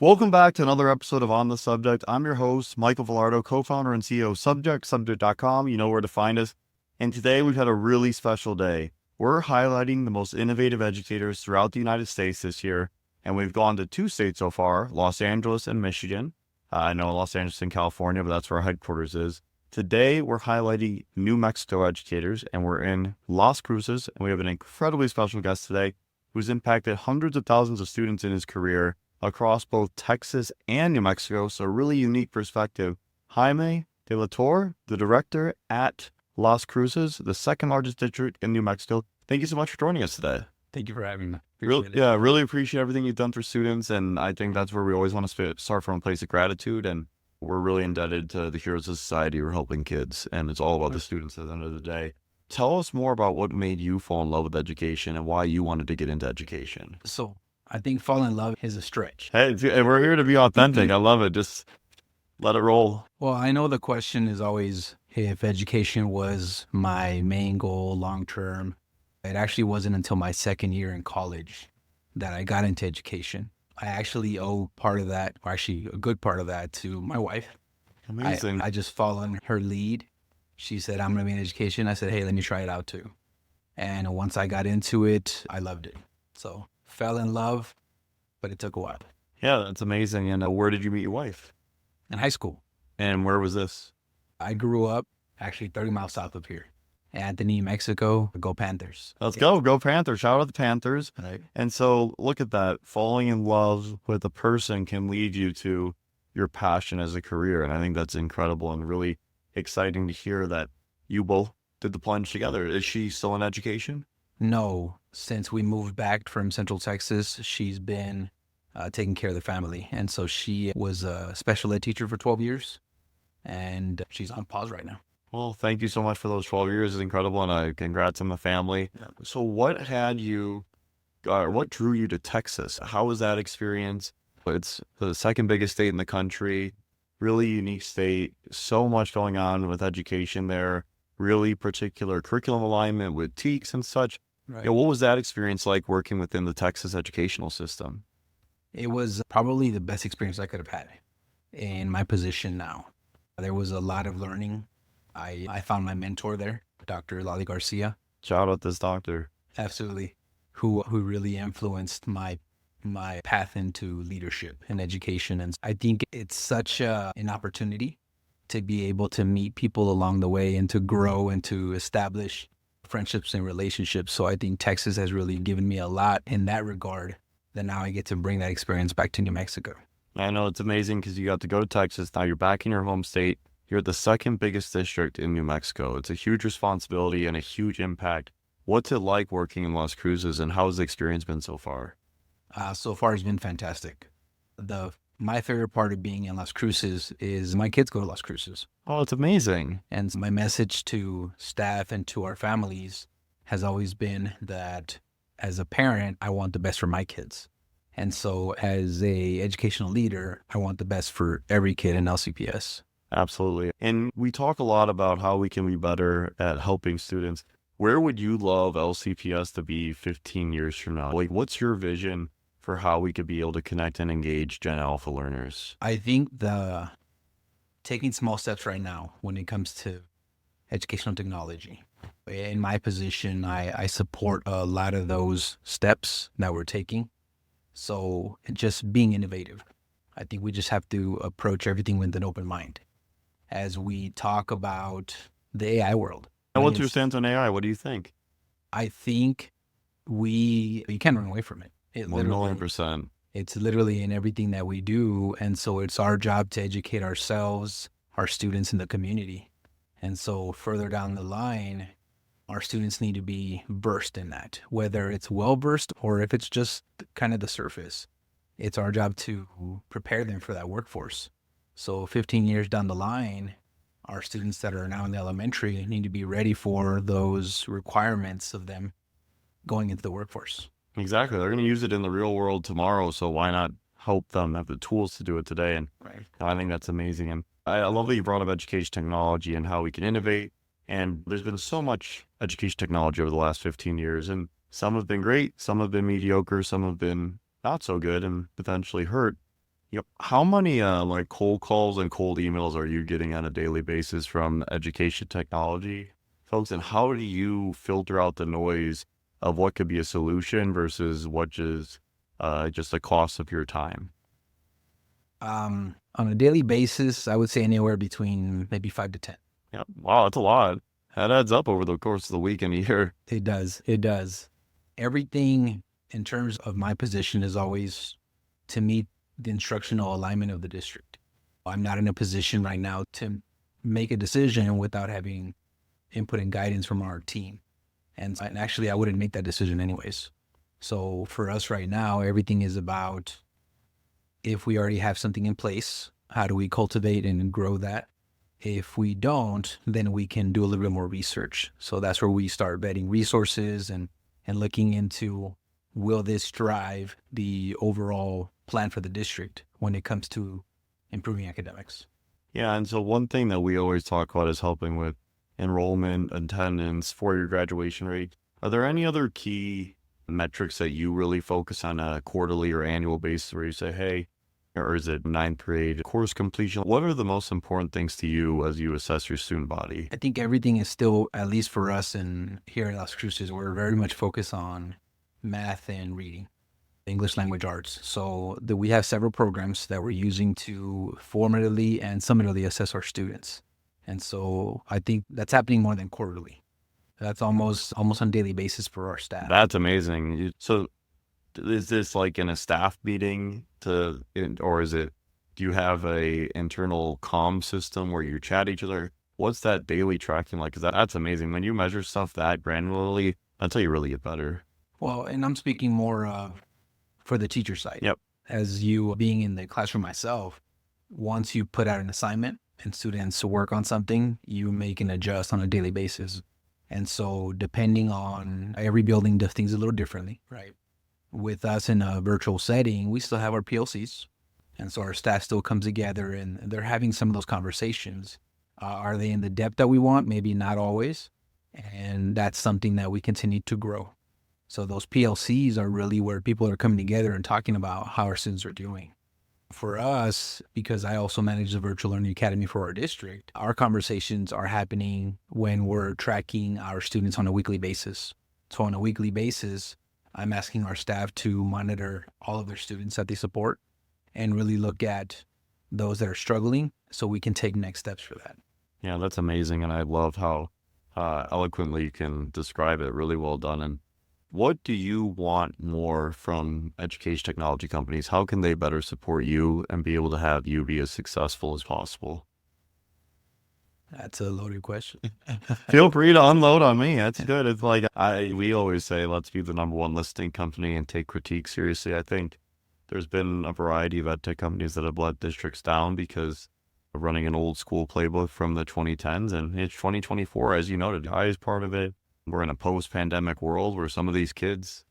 Welcome back to another episode of On the Subject. I'm your host, Michael Vilardo, co-founder and CEO of subject.com. You know where to find us. And today we've had a really special day. We're highlighting the most innovative educators throughout the United States this year. And we've gone to 2 states so far, Los Angeles and Michigan. I know Los Angeles and California, but that's where our headquarters is. Today, we're highlighting New Mexico educators, and we're in Las Cruces. And we have an incredibly special guest today who's impacted hundreds of thousands of students in his career across both Texas and New Mexico, so a really unique perspective. Jaime De La Torre, the director at Las Cruces, the second largest district in New Mexico. Thank you so much for joining us today. Thank you for having me. Really appreciate everything you've done for students, and I think that's where we always want to start from a place of gratitude, and we're really indebted to the heroes of society who are helping kids, and it's all about the students at the end of the day. Tell us more about what made you fall in love with education and why you wanted to get into education. So I think fall in love is a stretch. Hey, we're here to be authentic. I love it. Just let it roll. Well, I know the question is always if education was my main goal long term. It actually wasn't until my second year in college that I got into education. I actually owe part of that, or actually a good part of that, to my wife. Amazing. I just followed her lead. She said, I'm going to be in education. I said, hey, let me try it out too. And once I got into it, I loved it. So fell in love, but it took a while. Yeah, that's amazing. And where did you meet your wife? In high school. And where was this? I grew up actually 30 miles south of here. Anthony, New Mexico. Go Panthers. Let's go. Go Panthers. Shout out the Panthers. Right. And so look at that. Falling in love with a person can lead you to your passion as a career. And I think that's incredible and really exciting to hear that you both did the plunge together. Is she still in education? No. Since we moved back from Central Texas, she's been taking care of the family. And so she was a special ed teacher for 12 years. And she's on pause right now. Well, thank you so much for those 12 years. It's incredible. And congrats on the family. Yeah. So what drew you to Texas? How was that experience? It's the second biggest state in the country, really unique state, so much going on with education there, really particular curriculum alignment with TEKS and such. Right. Yeah, what was that experience like working within the Texas educational system? It was probably the best experience I could have had in my position now. There was a lot of learning. I found my mentor there, Dr. Lali Garcia. Shout out this doctor. Absolutely. Who really influenced my path into leadership and education. And I think it's such an opportunity to be able to meet people along the way and to grow and to establish friendships and relationships. So I think Texas has really given me a lot in that regard, that now I get to bring that experience back to New Mexico. I know it's amazing because you got to go to Texas. Now you're back in your home state. You're at the second biggest district in New Mexico. It's a huge responsibility and a huge impact. What's it like working in Las Cruces, and how has the experience been so far? So far, it's been fantastic. My favorite part of being in Las Cruces is my kids go to Las Cruces. Oh, it's amazing. And my message to staff and to our families has always been that as a parent, I want the best for my kids. And so as a educational leader, I want the best for every kid in LCPS. Absolutely. And we talk a lot about how we can be better at helping students. Where would you love LCPS to be 15 years from now? Like, what's your vision for how we could be able to connect and engage Gen Alpha learners? I think taking small steps right now when it comes to educational technology. In my position, I support a lot of those steps that we're taking. So just being innovative. I think we just have to approach everything with an open mind as we talk about the AI world. And what's your stance on AI? What do you think? I think you can't run away from it. 1,000,000%. It's literally in everything that we do. And so it's our job to educate ourselves, our students, and the community. And so further down the line, our students need to be versed in that, whether it's well versed or if it's just kind of the surface. It's our job to prepare them for that workforce. So 15 years down the line, our students that are now in the elementary need to be ready for those requirements of them going into the workforce. Exactly. They're going to use it in the real world tomorrow. So why not help them have the tools to do it today? And Right. I think that's amazing. And I love that you brought up education technology and how we can innovate. And there's been so much education technology over the last 15 years. And some have been great. Some have been mediocre. Some have been not so good and potentially hurt. Yep. How many like cold calls and cold emails are you getting on a daily basis from education technology folks? And how do you filter out the noise of what could be a solution versus what is just the cost of your time? On a daily basis, I would say anywhere between maybe 5 to 10. Yeah. Wow, that's a lot. That adds up over the course of the week and a year. It does. It does. Everything in terms of my position is always to meet the instructional alignment of the district. I'm not in a position right now to make a decision without having input and guidance from our team. And actually, I wouldn't make that decision anyways. So for us right now, everything is about if we already have something in place, how do we cultivate and grow that? If we don't, then we can do a little bit more research. So that's where we start vetting resources and looking into, will this drive the overall plan for the district when it comes to improving academics? Yeah, and so one thing that we always talk about is helping with enrollment, attendance, four-year graduation rate. Are there any other key metrics that you really focus on a quarterly or annual basis where you say, hey, or is it ninth grade course completion? What are the most important things to you as you assess your student body? I think everything is still, at least for us and here at Las Cruces, we're very much focused on math and reading, English language arts. So we have several programs that we're using to formatively and summatively assess our students. And so I think that's happening more than quarterly. That's almost on a daily basis for our staff. That's amazing. So is this like in a staff meeting or is it, do you have a internal comm system where you chat each other? What's that daily tracking like? Because that's amazing. When you measure stuff that granularly, that's how you really get better. Well, and I'm speaking more for the teacher side. Yep. As you being in the classroom myself, once you put out an assignment and students work on something, you make an adjust on a daily basis. And so depending on, every building does things a little differently, right? With us in a virtual setting, we still have our PLCs. And so our staff still comes together and they're having some of those conversations. Are they in the depth that we want? Maybe not always. And that's something that we continue to grow. So those PLCs are really where people are coming together and talking about how our students are doing. For us, because I also manage the Virtual Learning Academy for our district, our conversations are happening when we're tracking our students on a weekly basis. So on a weekly basis, I'm asking our staff to monitor all of their students that they support and really look at those that are struggling so we can take next steps for that. Yeah, that's amazing. And I love how eloquently you can describe it. Really well done. And what do you want more from education technology companies? How can they better support you and be able to have you be as successful as possible? That's a loaded question. Feel free to unload on me. That's good. It's like we always say, let's be the number one listing company and take critique seriously. I think there's been a variety of edtech companies that have let districts down because of running an old school playbook from the 2010s, and it's 2024, as you noted. I is part of it. We're in a post-pandemic world where some of these kids,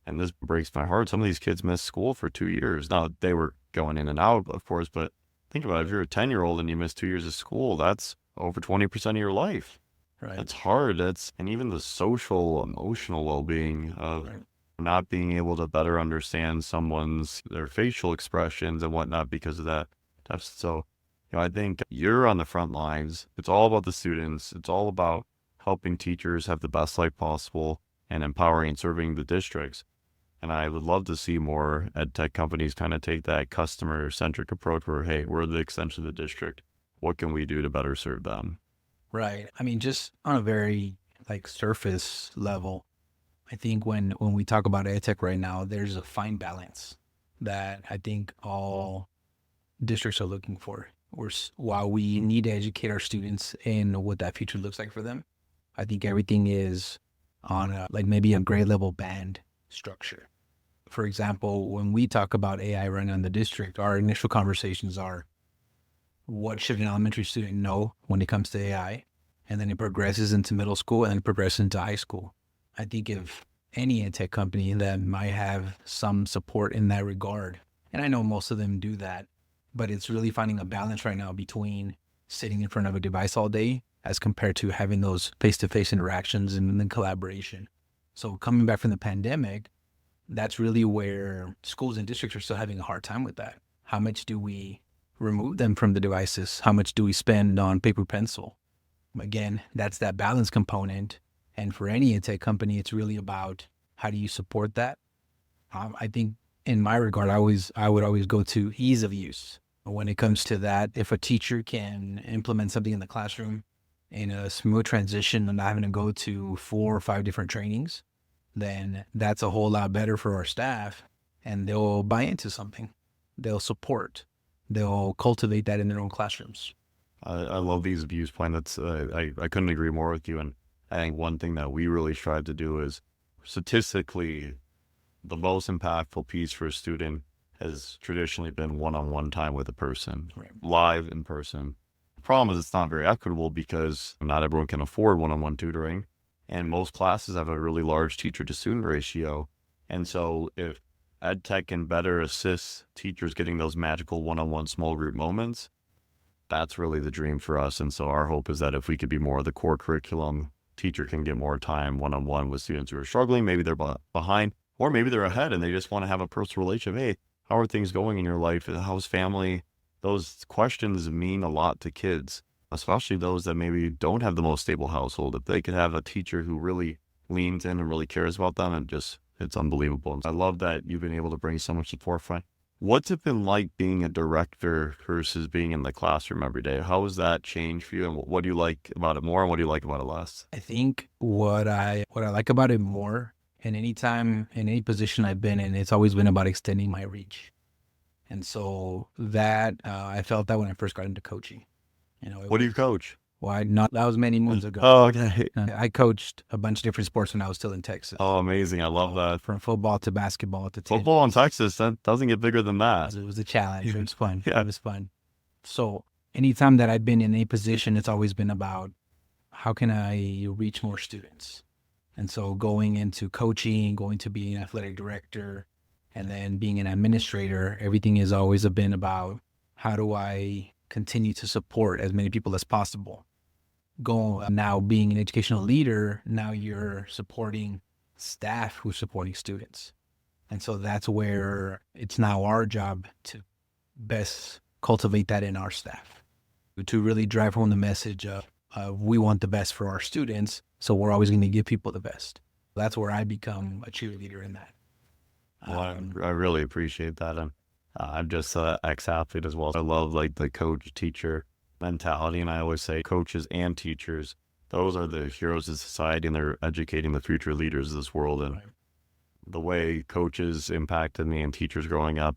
and this breaks my heart, some of these kids missed school for 2 years. Now, they were going in and out, of course, but think about it. If you're a 10-year-old and you miss 2 years of school, that's over 20% of your life. Right. That's hard. And even the social, emotional well-being of not being able to better understand their facial expressions and whatnot because of that. So, I think you're on the front lines. It's all about the students. It's all about helping teachers have the best life possible and empowering and serving the districts. And I would love to see more ed tech companies kind of take that customer-centric approach where, hey, we're the extension of the district. What can we do to better serve them? Right. I mean, just on a very surface level, I think when we talk about ed tech right now, there's a fine balance that I think all districts are looking for. While we need to educate our students in what that future looks like for them, I think everything is on maybe a grade level band structure. For example, when we talk about AI running on the district, our initial conversations are, what should an elementary student know when it comes to AI? And then it progresses into middle school and then it progresses into high school. I think if any ed tech company that might have some support in that regard, and I know most of them do that, but it's really finding a balance right now between sitting in front of a device all day as compared to having those face-to-face interactions and then collaboration. So coming back from the pandemic, that's really where schools and districts are still having a hard time with that. How much do we remove them from the devices? How much do we spend on paper pencil? Again, that's that balance component. And for any edtech company, it's really about how do you support that? I think in my regard, I would always go to ease of use. When it comes to that, if a teacher can implement something in the classroom in a smooth transition and not having to go to 4 or 5 different trainings, then that's a whole lot better for our staff, and they'll buy into something. They'll support. They'll cultivate that in their own classrooms. I love these views point. That's I couldn't agree more with you. And I think one thing that we really strive to do is statistically, the most impactful piece for a student has traditionally been one-on-one time with a person, Right. live in person. The problem is it's not very equitable because not everyone can afford one-on-one tutoring, and most classes have a really large teacher-to-student ratio. And so if EdTech can better assist teachers getting those magical one-on-one small group moments, that's really the dream for us. And so our hope is that if we could be more of the core curriculum, teacher can get more time one-on-one with students who are struggling. Maybe they're behind, or maybe they're ahead and they just want to have a personal relationship. Hey, how are things going in your life? How's family? Those questions mean a lot to kids, especially those that maybe don't have the most stable household. If they could have a teacher who really leans in and really cares about them, and just, it's unbelievable. I love that you've been able to bring so much support from. What's it been like being a director versus being in the classroom every day? How has that changed for you? And what do you like about it more and what do you like about it less? I think what I like about it more, and anytime in any position I've been in, it's always been about extending my reach. And so that I felt that when I first got into coaching. What do you coach? Well, that was many moons ago. Oh, okay. I coached a bunch of different sports when I was still in Texas. Oh, amazing. I love that. From football to basketball to tennis. Football in Texas, that doesn't get bigger than that. It was a challenge. It was fun. Yeah. It was fun. So anytime that I've been in a position, it's always been about how can I reach more students? And so going into coaching, going to being an athletic director, and then being an administrator, everything has always been about how do I continue to support as many people as possible. Now being an educational leader, now you're supporting staff who's supporting students. And so that's where it's now our job to best cultivate that in our staff, to really drive home the message of we want the best for our students, so we're always going to give people the best. That's where I become a cheerleader in that. Well, I really appreciate that. And I'm just an ex-athlete as well. I love like the coach-teacher mentality. And I always say coaches and teachers, those are the heroes of society, and they're educating the future leaders of this world. And the way coaches impacted me and teachers growing up,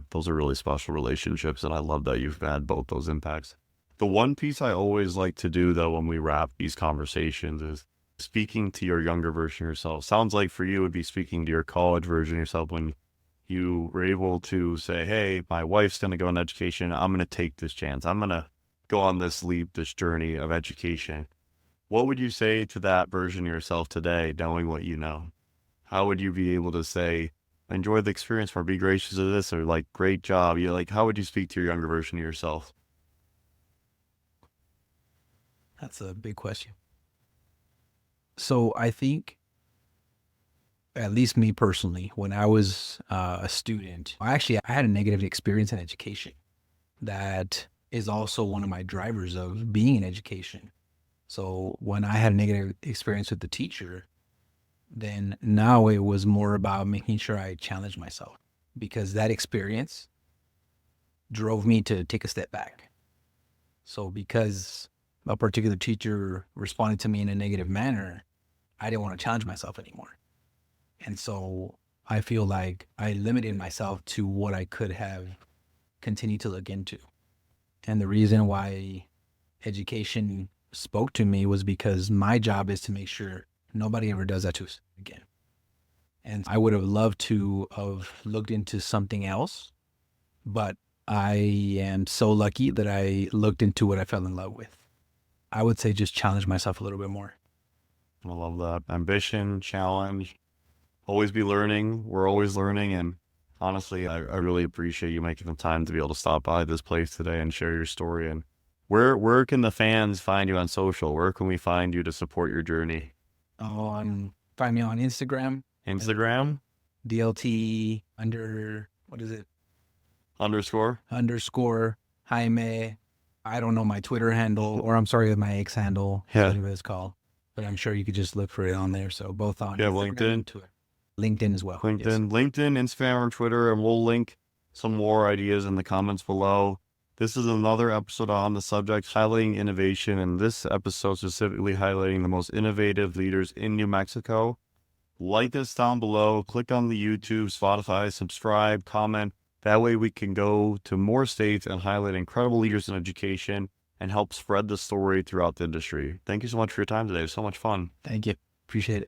those are really special relationships. And I love that you've had both those impacts. The one piece I always like to do, though, when we wrap these conversations is speaking to your younger version of yourself. Sounds like for you it would be speaking to your college version of yourself when you were able to say, hey, my wife's going to go into education. I'm going to take this chance. I'm going to go on this leap, this journey of education. What would you say to that version of yourself today, knowing what you know? How would you be able to say, enjoy the experience or be gracious of this, or like, great job? You're like, how would you speak to your younger version of yourself? That's a big question. So I think, at least me personally, when I was a student, I had a negative experience in education. That is also one of my drivers of being in education. So when I had a negative experience with the teacher, then now it was more about making sure I challenged myself, because that experience drove me to take a step back. So because a particular teacher responded to me in a negative manner, I didn't want to challenge myself anymore. And so I feel like I limited myself to what I could have continued to look into. And the reason why education spoke to me was because my job is to make sure nobody ever does that to us again. And I would have loved to have looked into something else, but I am so lucky that I looked into what I fell in love with. I would say just challenge myself a little bit more. I love that. Ambition, challenge, always be learning. We're always learning. And honestly, I really appreciate you making the time to be able to stop by this place today and share your story. And where can the fans find you on social? Where can we find you to support your journey? Find me on Instagram. Instagram? DLT under, what is it? underscore Jaime. I don't know my Twitter handle, or I'm sorry, my X handle, whatever it's called. But I'm sure you could just look for it on there. So both on LinkedIn. and Twitter. LinkedIn as well. LinkedIn, Instagram, or Twitter, and we'll link some more ideas in the comments below. This is another episode on the subject highlighting innovation, and this episode specifically highlighting the most innovative leaders in New Mexico. Like us down below, click on the YouTube, Spotify, subscribe, comment. That way we can go to more states and highlight incredible leaders in education and help spread the story throughout the industry. Thank you so much for your time today. It was so much fun. Thank you. Appreciate it.